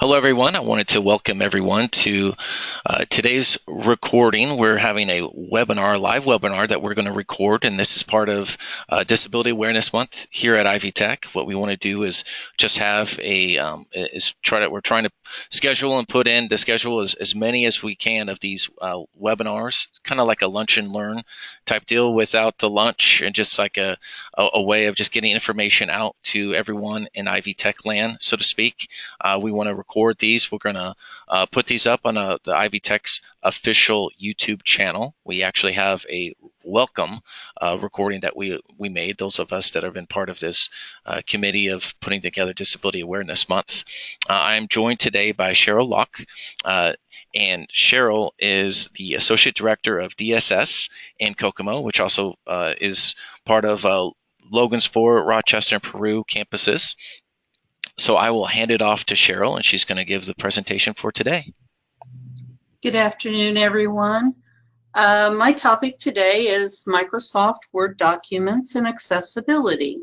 Hello, everyone. I wanted to welcome everyone to today's recording. We're having a webinar, live webinar that we're going to record, and this is part of Disability Awareness Month here at Ivy Tech. What we want to do is just have we're trying to schedule and put in the schedule as many as we can of these webinars, kind of like a lunch and learn type deal without the lunch, and just like a way of just getting information out to everyone in Ivy Tech land, so to speak. We want to record these. We're going to put these up on the Ivy Tech's official YouTube channel. We actually have a welcome recording that we made, those of us that have been part of this committee of putting together Disability Awareness Month. I am joined today by Cheryl Locke, and Cheryl is the Associate Director of DSS in Kokomo, which also is part of Logansport, Rochester, and Peru campuses. So I will hand it off to Cheryl, and she's going to give the presentation for today. Good afternoon, everyone. My topic today is Microsoft Word documents and accessibility.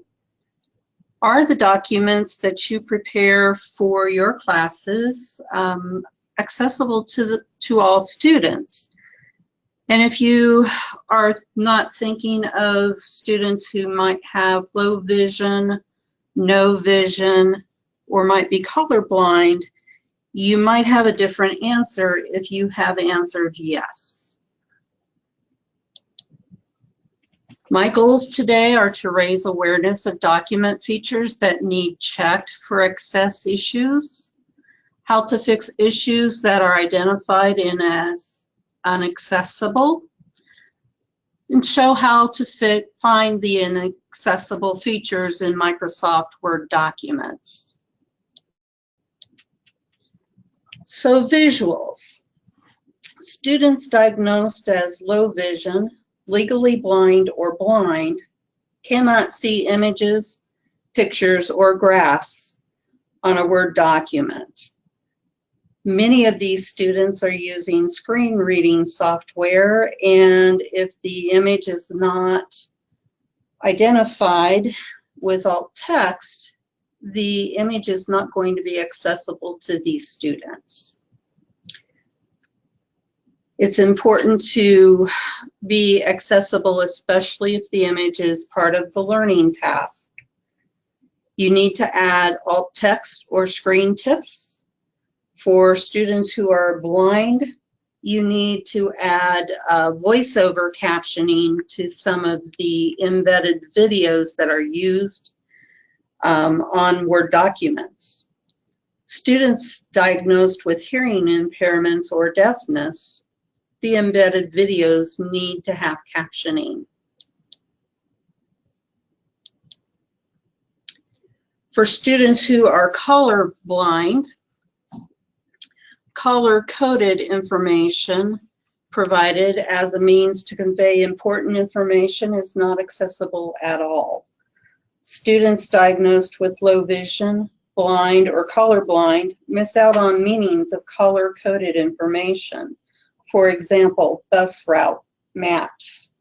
Are the documents that you prepare for your classes accessible to all students? And if you are not thinking of students who might have low vision, no vision, or might be colorblind, you might have a different answer if you have answered yes. My goals today are to raise awareness of document features that need checked for access issues, how to fix issues that are identified as inaccessible, and show how to find the inaccessible features in Microsoft Word documents. So visuals. Students diagnosed as low vision, legally blind, or blind cannot see images, pictures, or graphs on a Word document. Many of these students are using screen reading software, and if the image is not identified with alt text, the image is not going to be accessible to these students. It's important to be accessible, especially if the image is part of the learning task. You need to add alt text or screen tips. For students who are blind, you need to add voiceover captioning to some of the embedded videos that are used on Word documents. Students diagnosed with hearing impairments or deafness, the embedded videos need to have captioning. For students who are colorblind, color-coded information provided as a means to convey important information is not accessible at all. Students diagnosed with low vision, blind, or colorblind miss out on meanings of color-coded information. For example, bus route maps.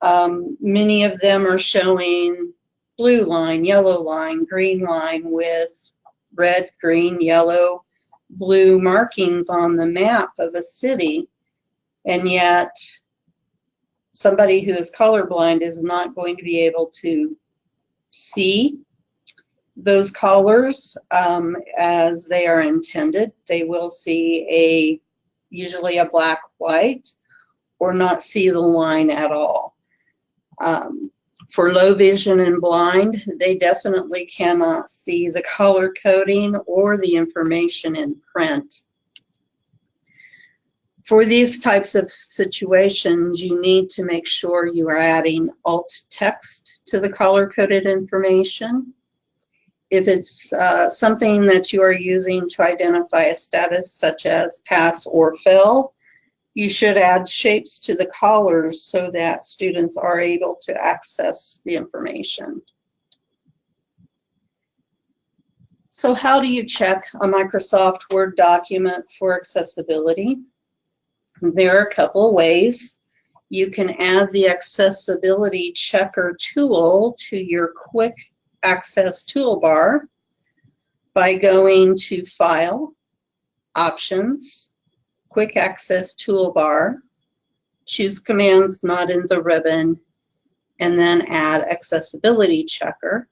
Many of them are showing blue line, yellow line, green line with red, green, yellow, blue markings on the map of a city, and yet somebody who is colorblind is not going to be able to see those colors as they are intended. They will see usually a black white or not see the line at all. For low vision and blind, they definitely cannot see the color coding or the information in print. For these types of situations, you need to make sure you are adding alt text to the color-coded information. If it's something that you are using to identify a status such as pass or fail, you should add shapes to the collars so that students are able to access the information. So how do you check a Microsoft Word document for accessibility? There are a couple of ways. You can add the accessibility checker tool to your quick access toolbar by going to File, Options, Quick Access Toolbar, choose Commands Not in the Ribbon, and then add Accessibility Checker.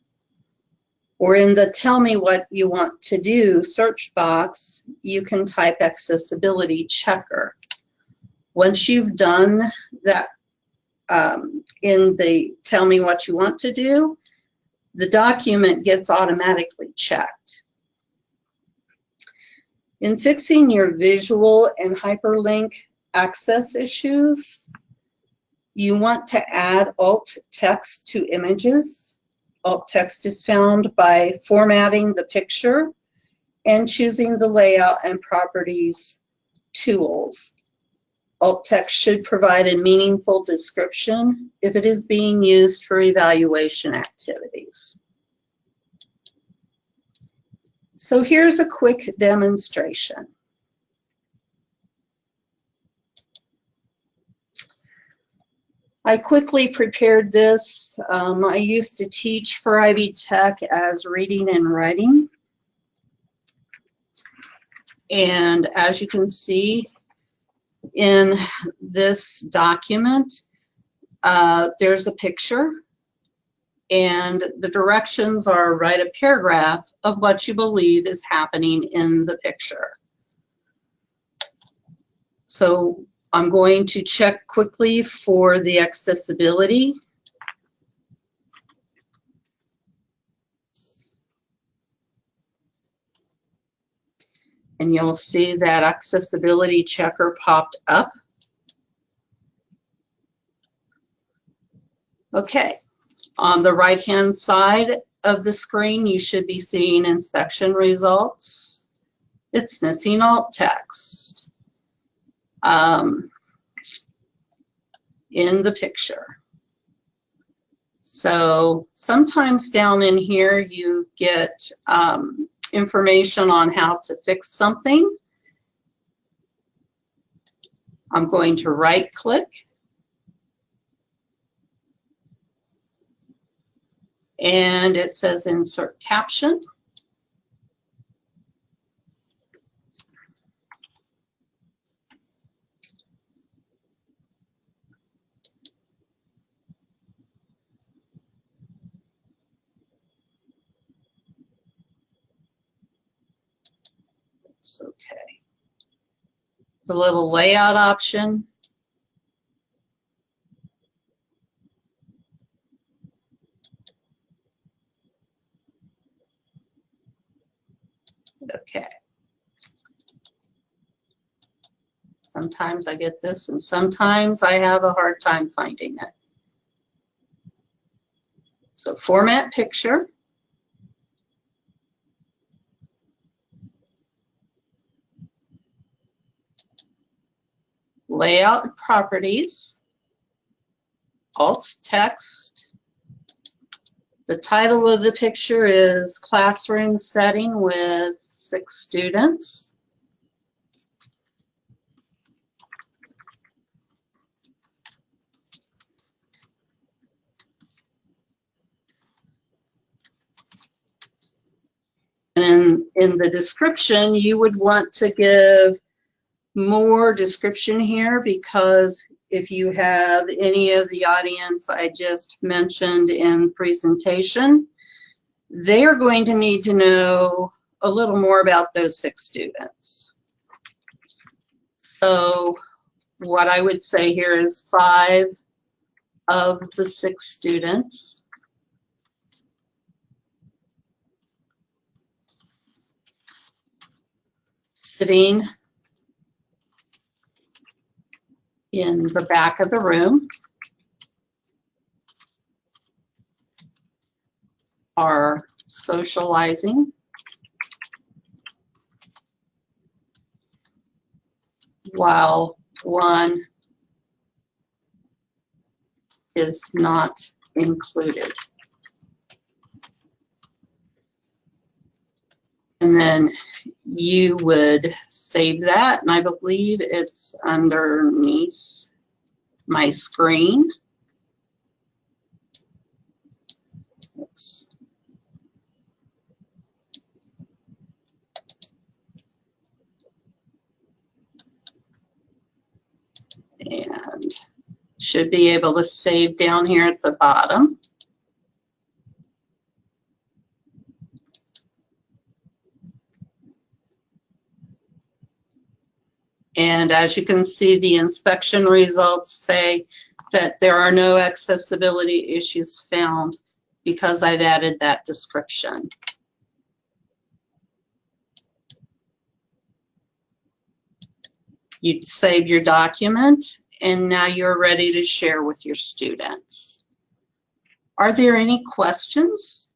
Or in the Tell Me What You Want to Do search box, you can type Accessibility Checker. Once you've done that in the Tell Me What You Want to Do, the document gets automatically checked. In fixing your visual and hyperlink access issues, you want to add alt text to images. Alt text is found by formatting the picture and choosing the Layout and Properties tools. Alt text should provide a meaningful description if it is being used for evaluation activities. So here's a quick demonstration. I quickly prepared this. I used to teach for Ivy Tech as reading and writing. And as you can see in this document, there's a picture, and the directions are write a paragraph of what you believe is happening in the picture. So I'm going to check quickly for the accessibility. And you'll see that accessibility checker popped up. Okay, on the right-hand side of the screen, you should be seeing inspection results. It's missing alt text in the picture. So sometimes down in here you get information on how to fix something. I'm going to right-click and it says Insert Caption. It's okay. The little layout option. Okay. Sometimes I get this and sometimes I have a hard time finding it. So Format Picture. Layout and Properties. Alt Text. The title of the picture is Classroom Setting with 6 Students. And in the description, you would want to give more description here, because if you have any of the audience I just mentioned in presentation, they are going to need to know a little more about those 6 students. So what I would say here is 5 of the 6 students sitting in the back of the room are socializing while one is not included. And then you would save that, and I believe it's underneath my screen. Oops. Should be able to save down here at the bottom. And as you can see, the inspection results say that there are no accessibility issues found because I've added that description. You save your document, and now you're ready to share with your students. Are there any questions?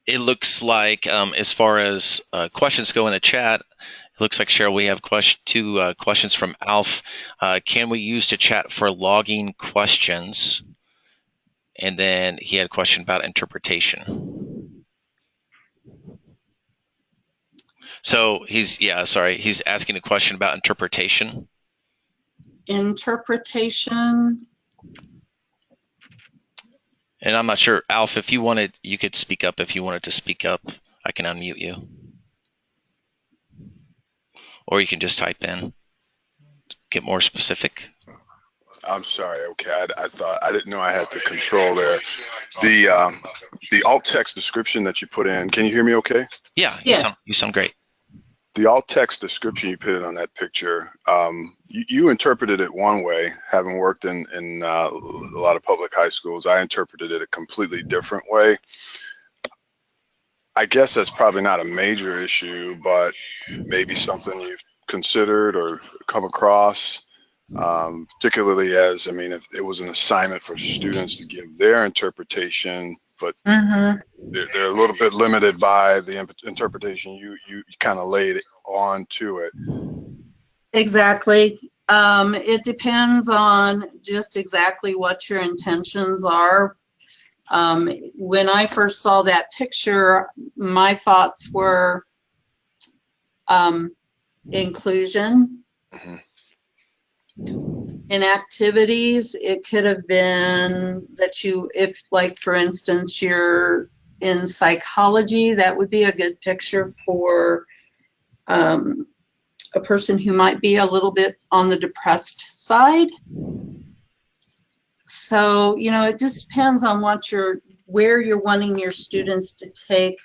It looks like, as far as questions go in the chat, it looks like, Cheryl, we have two questions from Alf. Can we use the chat for logging questions? And then he had a question about interpretation. So he's asking a question about interpretation. Interpretation. And I'm not sure, Alf, if you wanted, you could speak up if you wanted to speak up. I can unmute you. Or you can just type in, get more specific. I'm sorry. Okay, I didn't know I had the control there. The alt text description that you put in. Can you hear me? Okay. Yeah. Yes. You sound great. The alt text description you put in on that picture. You interpreted it one way. Having worked in a lot of public high schools, I interpreted it a completely different way. I guess that's probably not a major issue, but maybe something you've considered or come across. Particularly as, I mean, if it was an assignment for students to give their interpretation, but they're a little bit limited by the interpretation you kind of laid on to it. Exactly. It depends on just exactly what your intentions are. When I first saw that picture, my thoughts were inclusion. In activities, it could have been that if like, for instance, you're in psychology, that would be a good picture for a person who might be a little bit on the depressed side. So, you know, it just depends on where you're wanting your students to take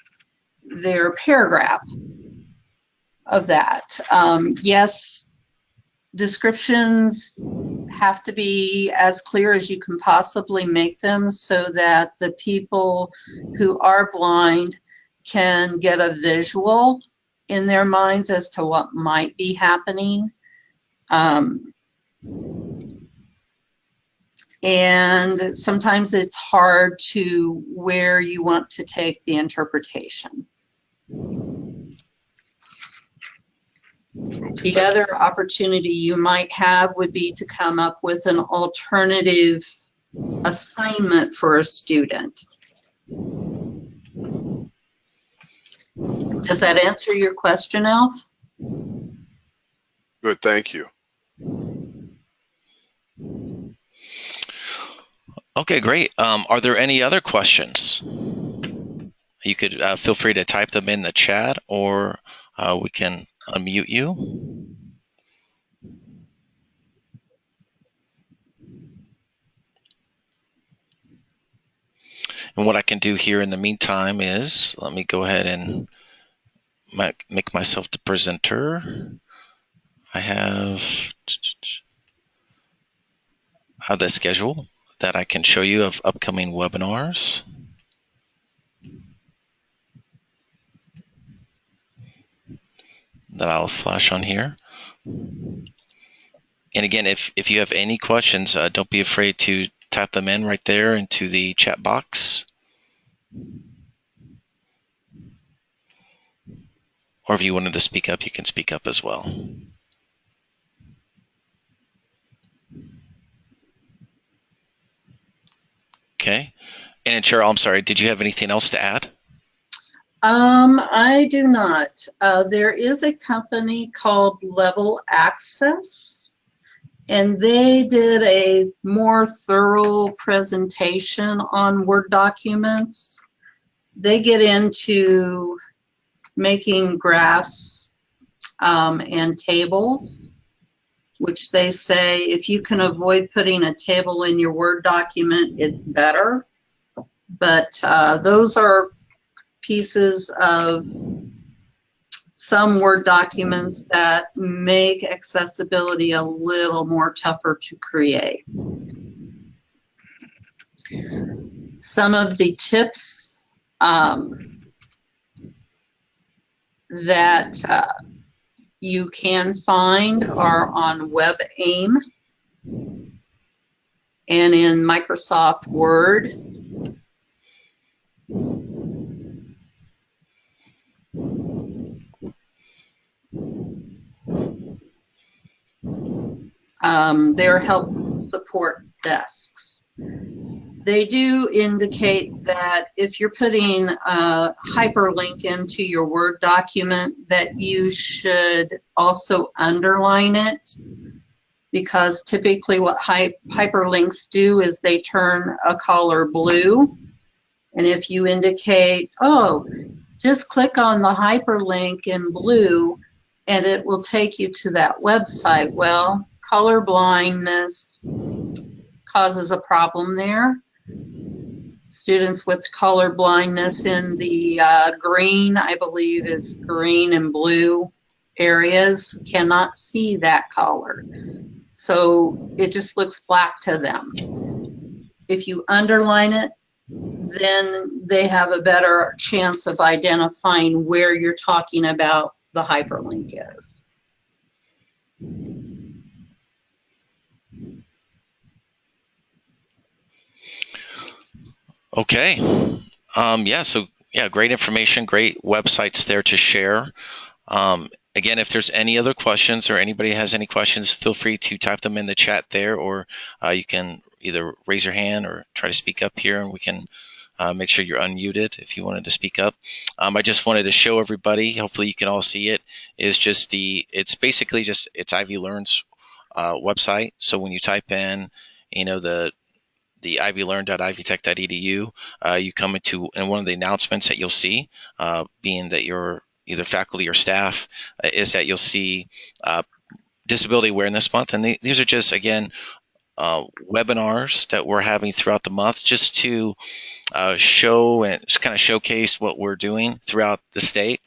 their paragraph of that. Yes, descriptions have to be as clear as you can possibly make them so that the people who are blind can get a visual in their minds as to what might be happening. And sometimes it's hard to where you want to take the interpretation. The other opportunity you might have would be to come up with an alternative assignment for a student. Does that answer your question, Alf? Good, thank you. Okay, great. Are there any other questions? You could feel free to type them in the chat, or we can unmute you. And what I can do here in the meantime is, let me go ahead and make myself the presenter. I have the schedule that I can show you of upcoming webinars. That I'll flash on here. And again, if you have any questions, don't be afraid to type them in right there into the chat box. Or if you wanted to speak up, you can speak up as well. Okay. And Cheryl, I'm sorry, did you have anything else to add? I do not. There is a company called Level Access, and they did a more thorough presentation on Word documents. they get into making graphs and tables, which they say if you can avoid putting a table in your Word document, it's better. But those are pieces of some Word documents that make accessibility a little more tougher to create. Some of the tips that you can find are on WebAIM and in Microsoft Word. Their help support desks. They do indicate that if you're putting a hyperlink into your Word document, that you should also underline it, because typically what hyperlinks do is they turn a color blue. And if you indicate, oh, just click on the hyperlink in blue and it will take you to that website. Well, color blindness causes a problem there. Students with color blindness in the green, I believe is green and blue areas, cannot see that color. So it just looks black to them. If you underline it, then they have a better chance of identifying where you're talking about the hyperlink is. Okay. Yeah, great information, great websites there to share. Again, if there's any other questions or anybody has any questions, feel free to type them in the chat there, or you can either raise your hand or try to speak up here, and we can make sure you're unmuted if you wanted to speak up. I just wanted to show everybody, hopefully you can all see it, it's basically just, it's Ivy Learn's website. So when you type in, the ivylearn.ivytech.edu, you come into, and one of the announcements that you'll see, being that you're either faculty or staff, is that you'll see Disability Awareness Month. And these are just, again, webinars that we're having throughout the month, just to show and just kind of showcase what we're doing throughout the state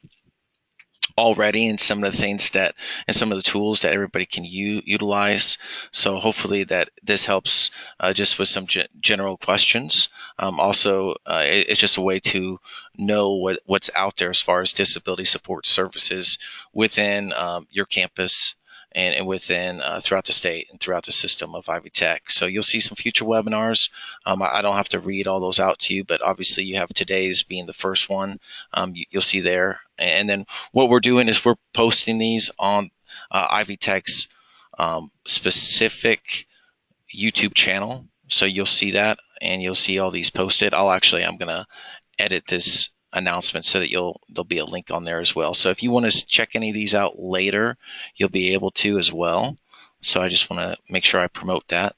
already, and some of the things that, and some of the tools that everybody can utilize. So hopefully that this helps just with some general questions. Also, it's just a way to know what's out there as far as disability support services within your campus, and within throughout the state and throughout the system of Ivy Tech. So you'll see some future webinars. I don't have to read all those out to you, but obviously you have today's being the first one. You'll see there. And then what we're doing is we're posting these on Ivy Tech's specific YouTube channel. So you'll see that, and you'll see all these posted. I'm going to edit this announcement so that there'll be a link on there as well. So if you want to check any of these out later, you'll be able to as well. So I just want to make sure I promote that.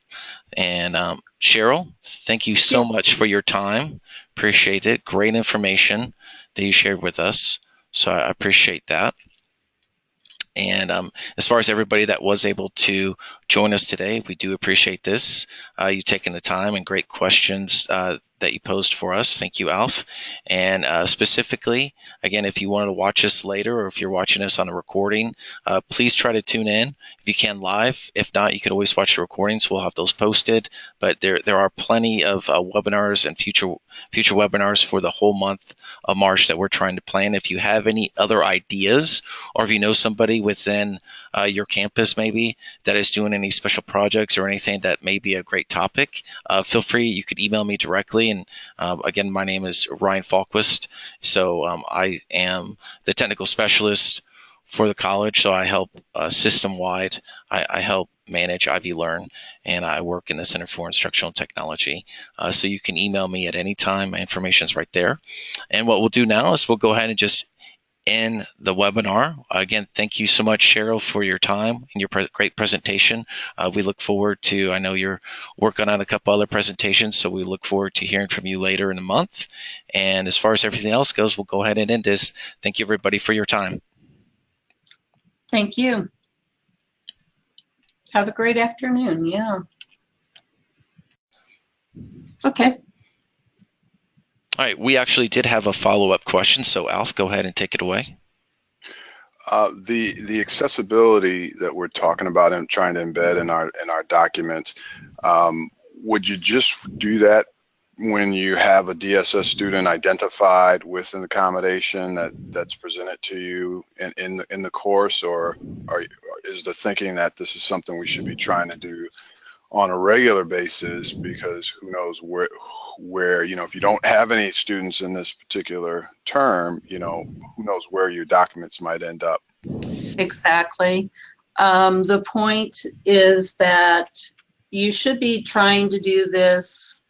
And Cheryl, thank you so much for your time. Appreciate it. Great information that you shared with us. So I appreciate that. And as far as everybody that was able to join us today, we do appreciate this. You taking the time, and great questions that you posed for us. Thank you, Alf. And specifically, again, if you wanted to watch us later, or if you're watching us on a recording, please try to tune in if you can live. If not, you can always watch the recordings. We'll have those posted. But there are plenty of webinars and future webinars for the whole month of March that we're trying to plan. If you have any other ideas, or if you know somebody within your campus maybe that is doing any special projects or anything that may be a great topic, feel free. You could email me directly. And again, my name is Ryan Falquist. So I am the technical specialist for the college. So I help system-wide. I help manage Ivy Learn, and I work in the Center for Instructional Technology. So you can email me at any time. My information is right there. And what we'll do now is we'll go ahead and just end the webinar. Again, thank you so much, Cheryl, for your time and your great presentation. We look forward to, I know you're working on a couple other presentations, so we look forward to hearing from you later in the month. And as far as everything else goes, we'll go ahead and end this. Thank you, everybody, for your time. Thank you. Have a great afternoon. Yeah. Okay. All right, we actually did have a follow-up question, so Alf, go ahead and take it away. The accessibility that we're talking about and trying to embed in our documents, would you just do that when you have a DSS student identified with an accommodation that's presented to you in the course, or is the thinking that this is something we should be trying to do on a regular basis, because who knows where if you don't have any students in this particular term, who knows where your documents might end up. Exactly. The point is that you should be trying to do this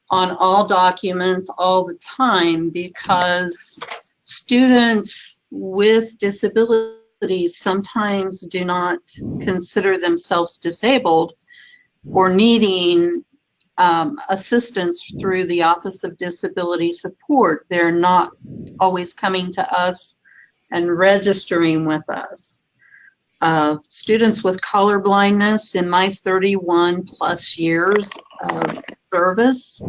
on all documents all the time, because students with disabilities sometimes do not consider themselves disabled or needing assistance through the Office of Disability Support. They're not always coming to us and registering with us. Students with color blindness, in my 31 plus years of service,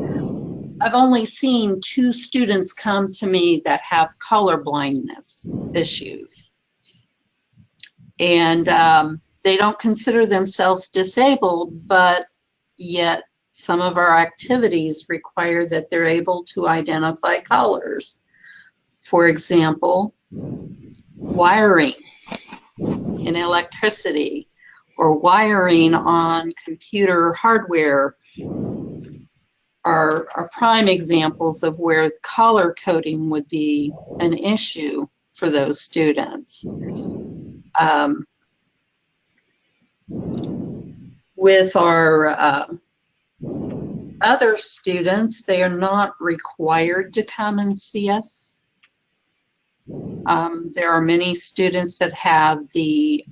I've only seen 2 students come to me that have color blindness issues. And they don't consider themselves disabled, but yet some of our activities require that they're able to identify colors. For example, wiring in electricity or wiring on computer hardware are prime examples of where color coding would be an issue for those students. With our other students, they are not required to come and see us. There are many students that have the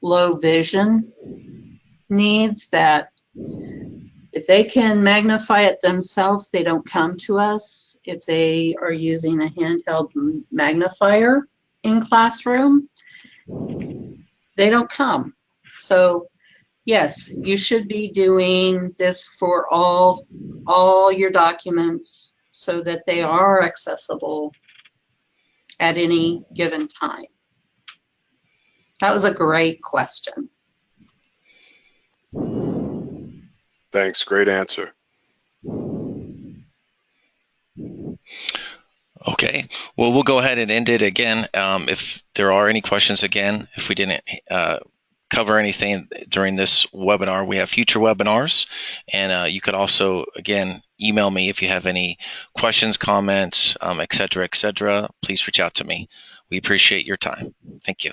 low vision needs that if they can magnify it themselves, they don't come to us. If they are using a handheld magnifier in classroom, they don't come. So yes, you should be doing this for all your documents so that they are accessible at any given time. That was a great question. Thanks, great answer. Okay, well, we'll go ahead and end it again. If there are any questions, again, if we didn't cover anything during this webinar, we have future webinars, and you could also, again, email me if you have any questions, comments, et cetera, please reach out to me. We appreciate your time. Thank you.